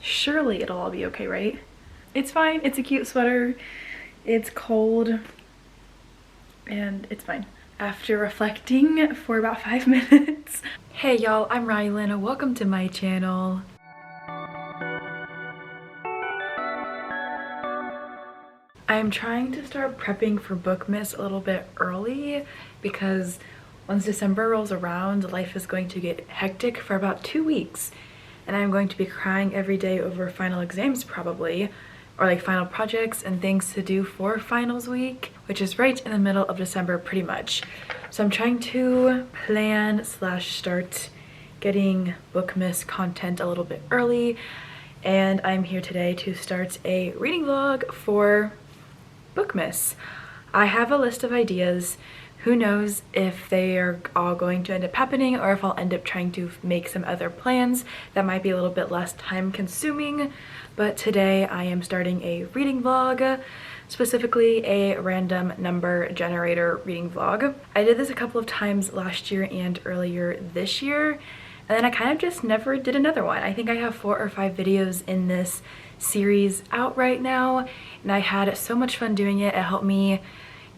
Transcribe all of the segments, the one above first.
surely it'll all be okay, right? It's fine. It's a cute sweater. It's cold and it's fine. After reflecting for about 5 minutes. Hey y'all, I'm Rylan. Welcome to my channel. I'm trying to start prepping for Bookmas a little bit early because once December rolls around, life is going to get hectic for about 2 weeks. And I'm going to be crying every day over final exams probably, or like final projects and things to do for finals week, which is right in the middle of December pretty much. So I'm trying to plan / start getting Bookmas content a little bit early, and I'm here today to start a reading vlog for Bookmas. I have a list of ideas. Who knows if they are all going to end up happening or if I'll end up trying to make some other plans that might be a little bit less time consuming. But today I am starting a reading vlog, specifically a random number generator reading vlog. I did this a couple of times last year and earlier this year, and then I kind of just never did another one. I think I have 4 or 5 videos in this series out right now, and I had so much fun doing it. It helped me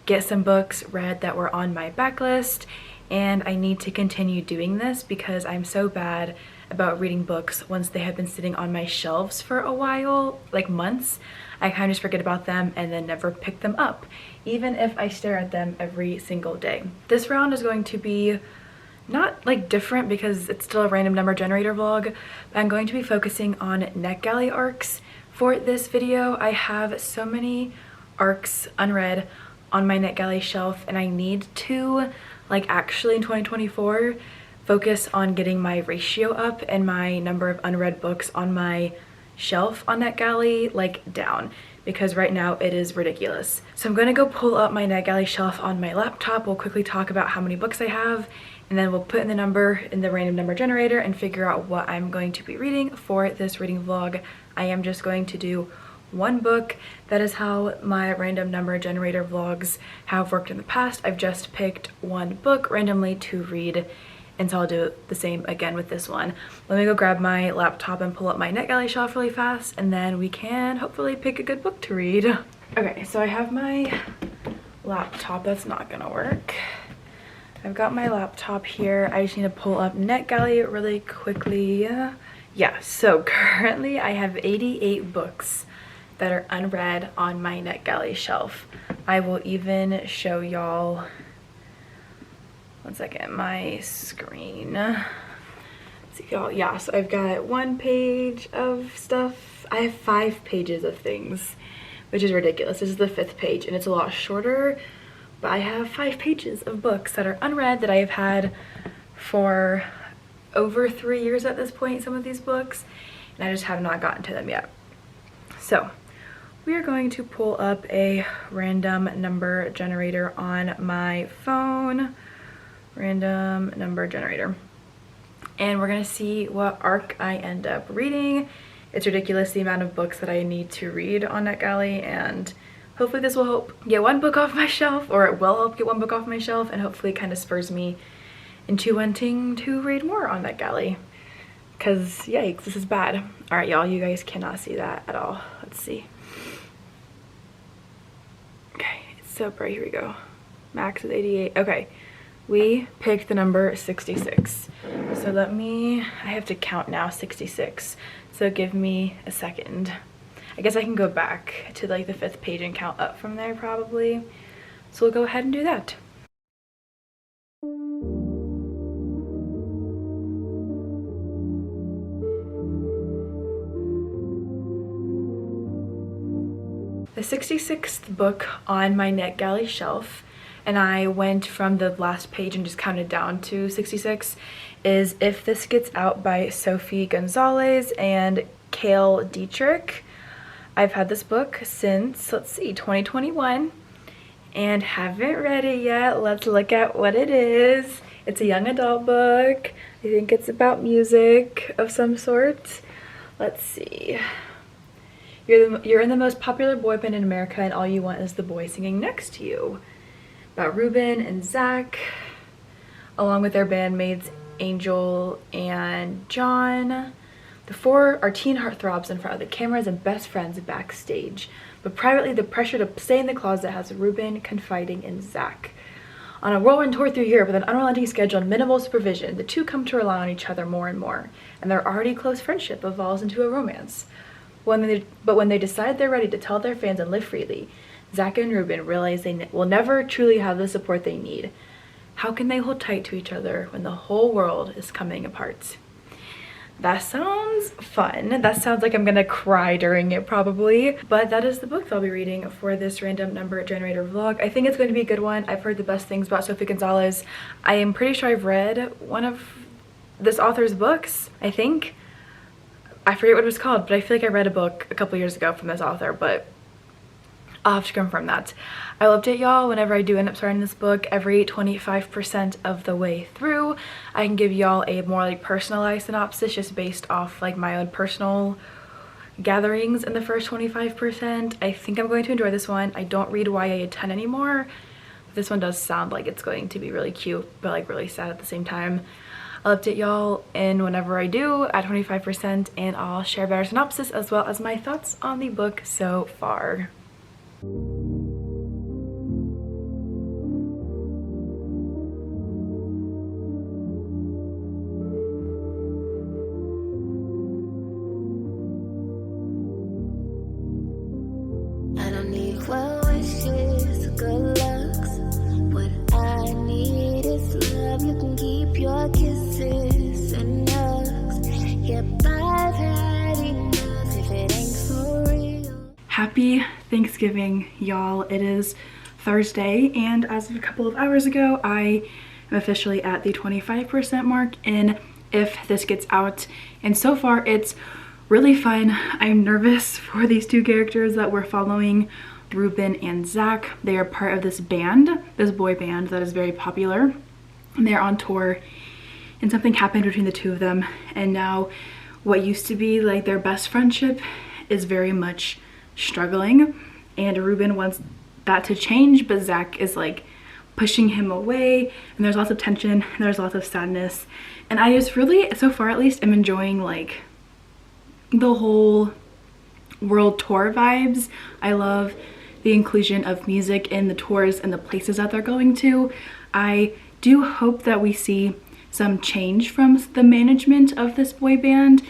get some books read that were on my backlist, and I need to continue doing this because I'm so bad about reading books once they have been sitting on my shelves for a while, like months. I kind of just forget about them and then never pick them up, even if I stare at them every single day. This round is going to be not like different because it's still a random number generator vlog, but I'm going to be focusing on NetGalley arcs for this video. I have so many arcs unread on my NetGalley shelf, and I need to, like, actually in 2024 focus on getting my ratio up and my number of unread books on my shelf on NetGalley like down, because right now it is ridiculous. So I'm gonna go pull up my NetGalley shelf on my laptop. We'll quickly talk about how many books I have, and then we'll put in the number in the random number generator and figure out what I'm going to be reading for this reading vlog. I am just going to do one book. That is how my random number generator vlogs have worked in the past. I've just picked one book randomly to read, and so I'll do the same again with this one. Let me go grab my laptop and pull up my NetGalley shelf really fast, and then we can hopefully pick a good book to read. Okay, so I have my laptop. That's not gonna work. I've got my laptop here. I just need to pull up NetGalley really quickly. Yeah, so currently I have 88 books that are unread on my NetGalley shelf. I will even show y'all, one second, my screen. Let's see y'all. Yeah, so I've got 1 page of stuff. I have 5 pages of things, which is ridiculous. This is the 5th page and it's a lot shorter, but I have 5 pages of books that are unread that I have had for over 3 years at this point, some of these books, and I just have not gotten to them yet. So we are going to pull up a random number generator on my phone. Random number generator. And we're gonna see what arc I end up reading. It's ridiculous the amount of books that I need to read on NetGalley, and hopefully this will help get one book off my shelf, or it will help get one book off my shelf, and hopefully it kind of spurs me into wanting to read more on NetGalley. Cause yikes, this is bad. All right, y'all, you guys cannot see that at all. Let's see. Okay, it's so bright. Here we go. Max is 88. Okay, we picked the number 66. So I have to count now, 66. So give me a second. I guess I can go back to like the 5th page and count up from there probably. So we'll go ahead and do that. The 66th book on my NetGalley shelf, and I went from the last page and just counted down to 66, is If This Gets Out by Sophie Gonzalez and Cale Dietrich. I've had this book since, let's see, 2021, and haven't read it yet. Let's look at what it is. It's a young adult book. I think it's about music of some sort. Let's see. You're in the most popular boy band in America, and all you want is the boy singing next to you. About Ruben and Zach, along with their bandmates Angel and John. The four are teen heartthrobs in front of the cameras and best friends backstage. But privately, the pressure to stay in the closet has Ruben confiding in Zach. On a whirlwind tour through Europe with an unrelenting schedule and minimal supervision, the two come to rely on each other more and more, and their already close friendship evolves into a romance. But when they decide they're ready to tell their fans and live freely, Zach and Ruben realize they will never truly have the support they need. How can they hold tight to each other when the whole world is coming apart? That sounds fun. That sounds like I'm gonna cry during it probably. But that is the book that I'll be reading for this random number generator vlog. I think it's going to be a good one. I've heard the best things about Sophie Gonzalez. I am pretty sure I've read one of this author's books, I think. I forget what it was called, but I feel like I read a book a couple years ago from this author, but I'll have to confirm that. I will update y'all whenever I do end up starting this book. Every 25% of the way through, I can give y'all a more like personalized synopsis just based off like my own personal gatherings in the first 25%. I think I'm going to enjoy this one. I don't read YA a ton anymore. This one does sound like it's going to be really cute, but like really sad at the same time. I'll update y'all in whenever I do at 25%, and I'll share a better synopsis as well as my thoughts on the book so far. I don't need well wishes, good lucks. What I need is love. You can keep your kisses and hugs. Yeah, I've had enough if it ain't for real. Happy Thanksgiving, y'all. It is Thursday, and as of a couple of hours ago, I am officially at the 25% mark in If This Gets Out, and so far it's really fun. I'm nervous for these two characters that we're following, Ruben and Zach. They are part of this band, this boy band that is very popular, and they're on tour, and something happened between the two of them, and now what used to be like their best friendship is very much struggling, and Ruben wants that to change, but Zach is like pushing him away, and there's lots of tension, and there's lots of sadness, and I just really, so far at least, am enjoying like the whole world tour vibes. I love the inclusion of music in the tours and the places that they're going to. I do hope that we see some change from the management of this boy band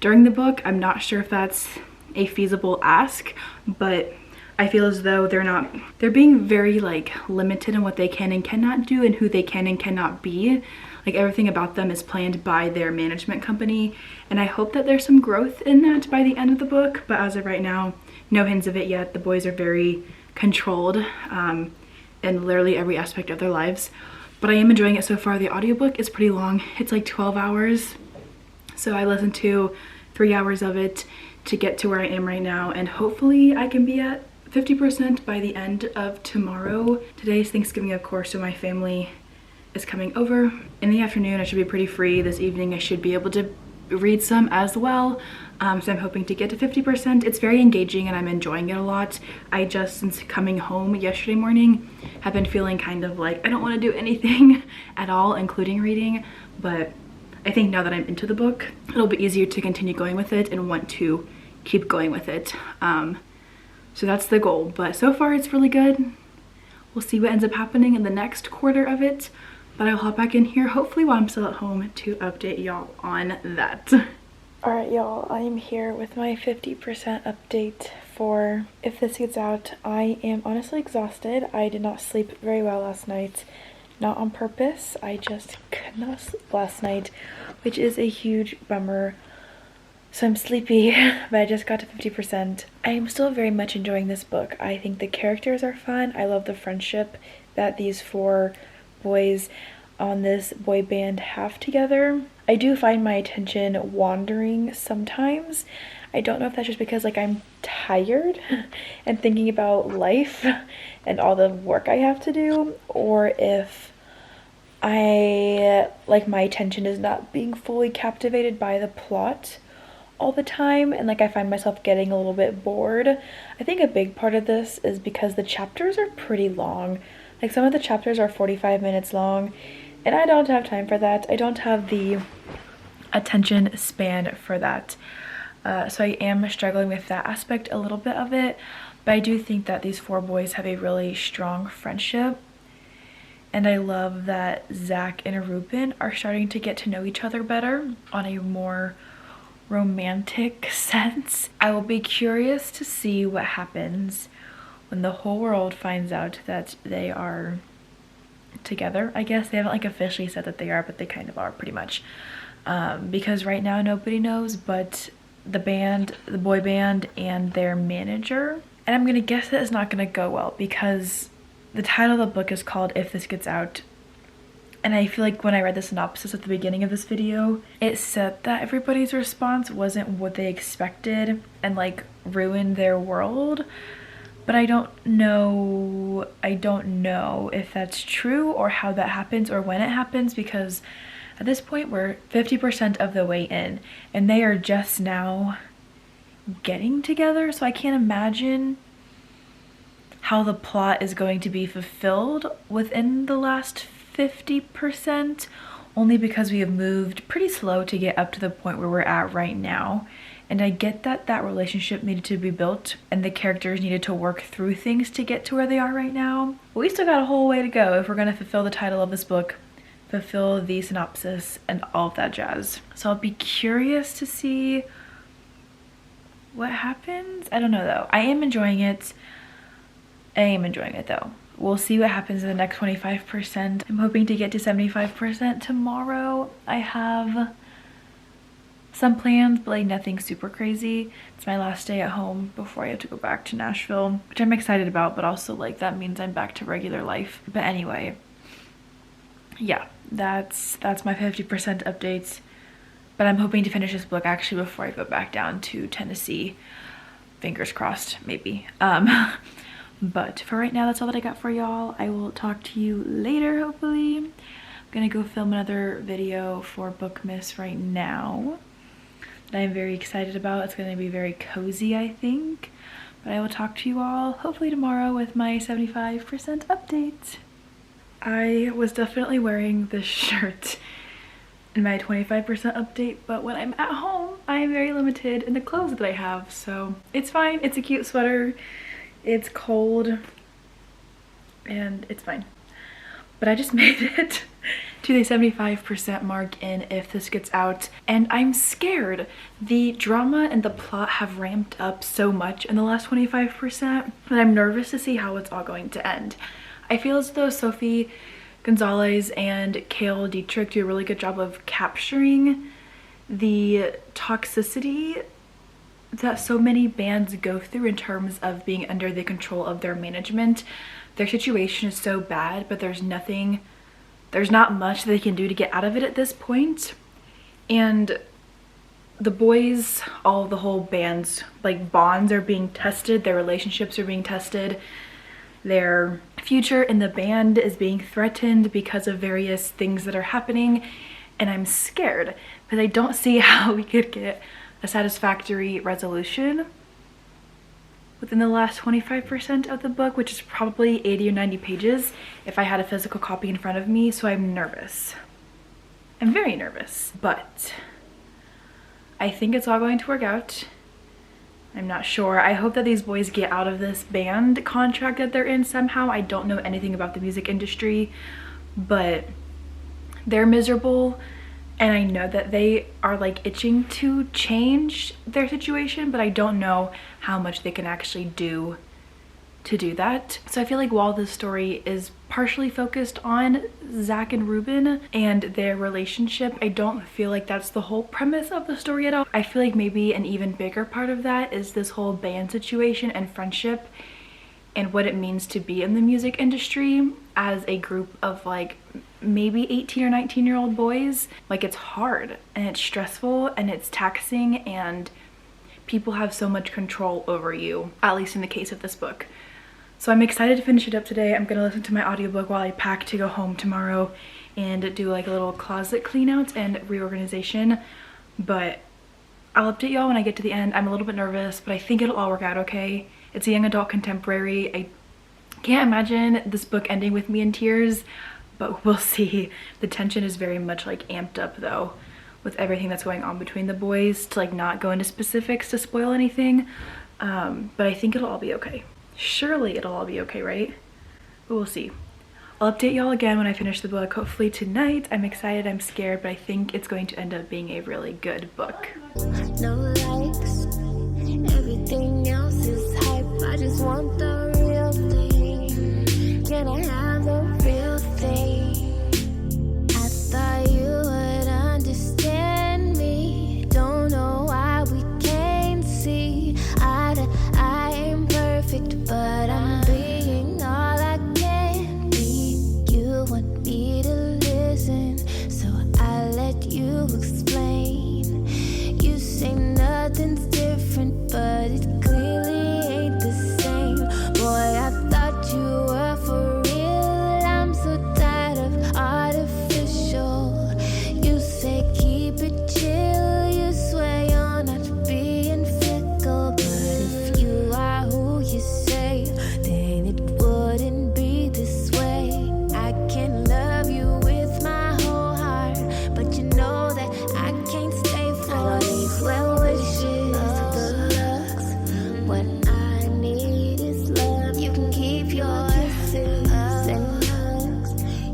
during the book. I'm not sure if that's a feasible ask, but I feel as though they're being very like limited in what they can and cannot do and who they can and cannot be. Like everything about them is planned by their management company, and I hope that there's some growth in that by the end of the book, but as of right now, no hints of it yet. The boys are very controlled in literally every aspect of their lives, but I am enjoying it so far. The audiobook is pretty long. It's like 12 hours, so I listened to 3 hours of it to get to where I am right now, and hopefully I can be at 50% by the end of tomorrow. Today's Thanksgiving, of course, so my family is coming over. In the afternoon, I should be pretty free. This evening, I should be able to read some as well. So I'm hoping to get to 50%. It's very engaging and I'm enjoying it a lot. I just, since coming home yesterday morning, have been feeling kind of like I don't want to do anything at all, including reading. But I think now that I'm into the book, it'll be easier to continue going with it and want to keep going with it. So that's the goal. But so far, it's really good. We'll see what ends up happening in the next quarter of it. But I'll hop back in here hopefully while I'm still at home to update y'all on that. Alright y'all, I am here with my 50% update for If This Gets Out. I am honestly exhausted. I did not sleep very well last night. Not on purpose, I just could not sleep last night, which is a huge bummer. So I'm sleepy, but I just got to 50%. I am still very much enjoying this book. I think the characters are fun. I love the friendship that these four boys on this boy band have together. I do find my attention wandering sometimes. I don't know if that's just because like I'm tired and thinking about life and all the work I have to do, or if I like my attention is not being fully captivated by the plot all the time, and like I find myself getting a little bit bored. I think a big part of this is because the chapters are pretty long. Like some of the chapters are 45 minutes long, and I don't have time for that. I don't have the attention span for that. So I am struggling with that aspect a little bit of it, but I do think that these four boys have a really strong friendship. And I love that Zach and Ruben are starting to get to know each other better on a more romantic sense. I will be curious to see what happens when the whole world finds out that they are together. I guess they haven't like officially said that they are, but they kind of are pretty much. Because right now nobody knows but the band, the boy band, and their manager. And I'm gonna guess that it's not gonna go well because the title of the book is called If This Gets Out. And I feel like when I read the synopsis at the beginning of this video, it said that everybody's response wasn't what they expected and like ruined their world. But I don't know if that's true or how that happens or when it happens, because at this point we're 50% of the way in and they are just now getting together. So I can't imagine how the plot is going to be fulfilled within the last 50%, only because we have moved pretty slow to get up to the point where we're at right now. And I get that that relationship needed to be built and the characters needed to work through things to get to where they are right now. But we still got a whole way to go if we're gonna fulfill the title of this book, fulfill the synopsis, and all of that jazz. So I'll be curious to see what happens. I don't know though. I am enjoying it though. We'll see what happens in the next 25%. I'm hoping to get to 75% tomorrow. I have some plans, but like nothing super crazy. It's my last day at home before I have to go back to Nashville, which I'm excited about, but also like that means I'm back to regular life. But anyway, yeah, that's my 50% updates. But I'm hoping to finish this book actually before I go back down to Tennessee. Fingers crossed, maybe. But for right now, that's all that I got for y'all. I will talk to you later, hopefully. I'm gonna go film another video for Bookmas right now that I'm very excited about. It's gonna be very cozy, I think. But I will talk to you all hopefully tomorrow with my 75% update. I was definitely wearing this shirt in my 25% update, but when I'm at home, I am very limited in the clothes that I have, so it's fine. It's a cute sweater. It's cold and it's fine. But I just made it to the 75% mark in If This Gets Out, and I'm scared. The drama and the plot have ramped up so much in the last 25% that I'm nervous to see how it's all going to end. I feel as though Sophie Gonzalez and Cale Dietrich do a really good job of capturing the toxicity that so many bands go through in terms of being under the control of their management. Their situation is so bad, but there's not much they can do to get out of it at this point. And the boys, the whole band's like bonds are being tested, their relationships are being tested, their future in the band is being threatened because of various things that are happening, and I'm scared because I don't see how we could get a satisfactory resolution within the last 25% of the book, which is probably 80 or 90 pages if I had a physical copy in front of me. So I'm nervous. I'm very nervous, but I think it's all going to work out. I'm not sure. I hope that these boys get out of this band contract that they're in somehow. I don't know anything about the music industry, but they're miserable. And I know that they are like itching to change their situation, but I don't know how much they can actually do to do that. So I feel like while this story is partially focused on Zach and Ruben and their relationship, I don't feel like that's the whole premise of the story at all. I feel like maybe an even bigger part of that is this whole band situation and friendship and what it means to be in the music industry as a group of like maybe 18 or 19-year-old boys. Like, it's hard and it's stressful and it's taxing, and people have so much control over you, at least in the case of this book. So I'm excited to finish it up today. I'm gonna listen to my audiobook while I pack to go home tomorrow and do like a little closet clean out and reorganization. But I'll update y'all when I get to the end. I'm a little bit nervous, but I think it'll all work out okay. It's a young adult contemporary. I can't imagine this book ending with me in tears, but we'll see. The tension is very much like amped up though with everything that's going on between the boys to like not go into specifics to spoil anything. But I think it'll all be okay. Surely it'll all be okay, right? But we'll see. I'll update y'all again when I finish the book, hopefully tonight. I'm excited, I'm scared, but I think it's going to end up being a really good book. No likes, everything else is hype. I just want the real thing. Can I have the real thing? I thought you would understand me. Don't know why we can't see eye to eye. Ain't perfect, but I'm being all I can be. You want me to listen, so I let you explain. You say nothing's different, but it clearly ain't the same. Boy, I thought you were for real. I'm so tired of artificial. You say keep it chill. You swear you're not being fickle, but if you are who you say, then it wouldn't be this way. I can love you with my whole heart, but you know that I can't stay for these well wishes, good looks. What I need is love. You can keep your kisses and hugs.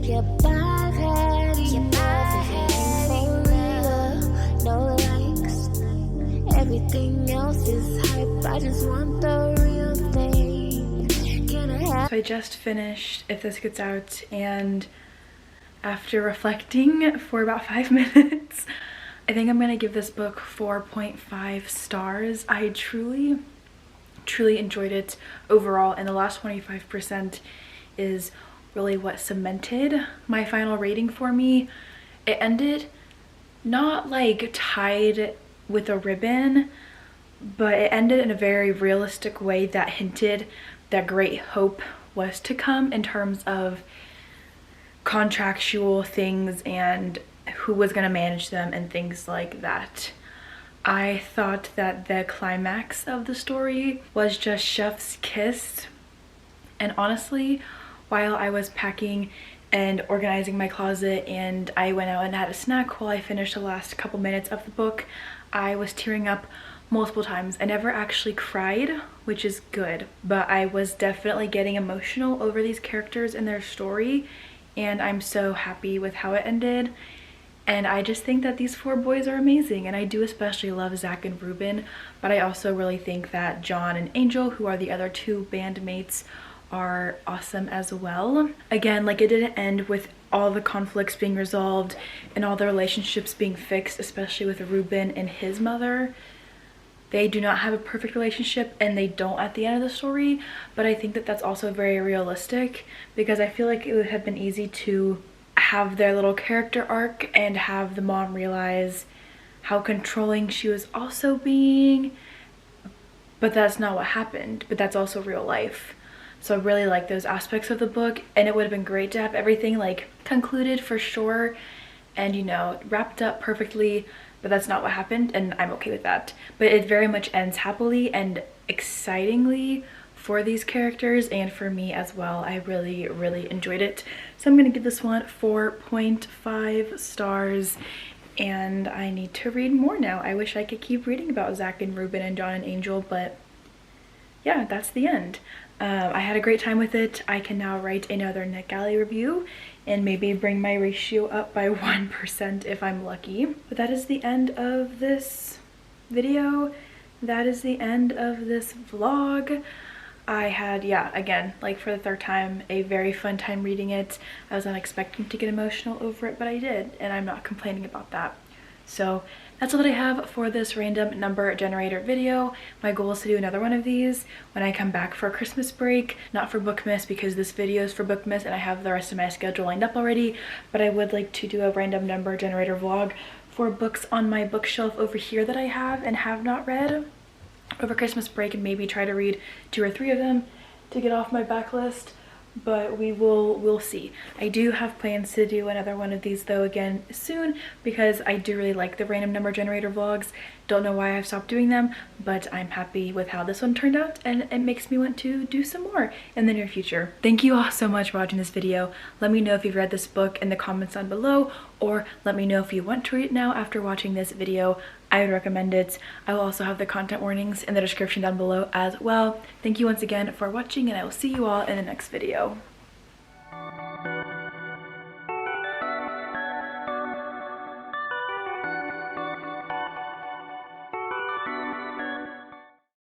Yep, I've had enough for real. No likes, everything else is hype. I just want the real thing. Can I have? So I just finished If This Gets Out, and after reflecting for about 5 minutes, I think I'm gonna give this book 4.5 stars. I truly enjoyed it overall, and the last 25% is really what cemented my final rating for me. It ended not like tied with a ribbon, but it ended in a very realistic way that hinted that great hope was to come in terms of contractual things and who was going to manage them and things like that. I thought that the climax of the story was just chef's kiss, and honestly, while I was packing and organizing my closet and I went out and had a snack while I finished the last couple minutes of the book, I was tearing up multiple times. I never actually cried, which is good, but I was definitely getting emotional over these characters and their story, and I'm so happy with how it ended. And I just think that these 4 boys are amazing, and I do especially love Zach and Ruben, but I also really think that John and Angel, who are the other 2 bandmates, are awesome as well. Again, like, it didn't end with all the conflicts being resolved and all the relationships being fixed, especially with Ruben and his mother. They do not have a perfect relationship, and they don't at the end of the story, but I think that that's also very realistic, because I feel like it would have been easy to have their little character arc and have the mom realize how controlling she was also being, but that's not what happened. But that's also real life. So I really like those aspects of the book, and it would have been great to have everything like concluded for sure and, you know, wrapped up perfectly, but that's not what happened, and I'm okay with that. But it very much ends happily and excitingly for these characters and for me as well. I really enjoyed it. So I'm gonna give this one 4.5 stars, and I need to read more now. I wish I could keep reading about Zach and Ruben and John and Angel, but yeah, that's the end. I had a great time with it. I can now write another NetGalley review and maybe bring my ratio up by 1% if I'm lucky. But that is the end of this video. That is the end of this vlog. I had, yeah, again, like for the 3rd time, a very fun time reading it. I was not expecting to get emotional over it, but I did, and I'm not complaining about that. So that's all that I have for this random number generator video. My goal is to do another one of these when I come back for Christmas break, not for Bookmas because this video is for Bookmas and I have the rest of my schedule lined up already, but I would like to do a random number generator vlog for books on my bookshelf over here that I have and have not read over Christmas break, and maybe try to read 2 or 3 of them to get off my backlist. but we'll see. I do have plans to do another one of these though again soon, because I do really like the random number generator vlogs. Don't know why I've stopped doing them, but I'm happy with how this one turned out, and it makes me want to do some more in the near future. Thank you all so much for watching this video. Let me know if you've read this book in the comments down below, or let me know if you want to read it now after watching this video. I would recommend it. I will also have the content warnings in the description down below as well. Thank you once again for watching, and I will see you all in the next video.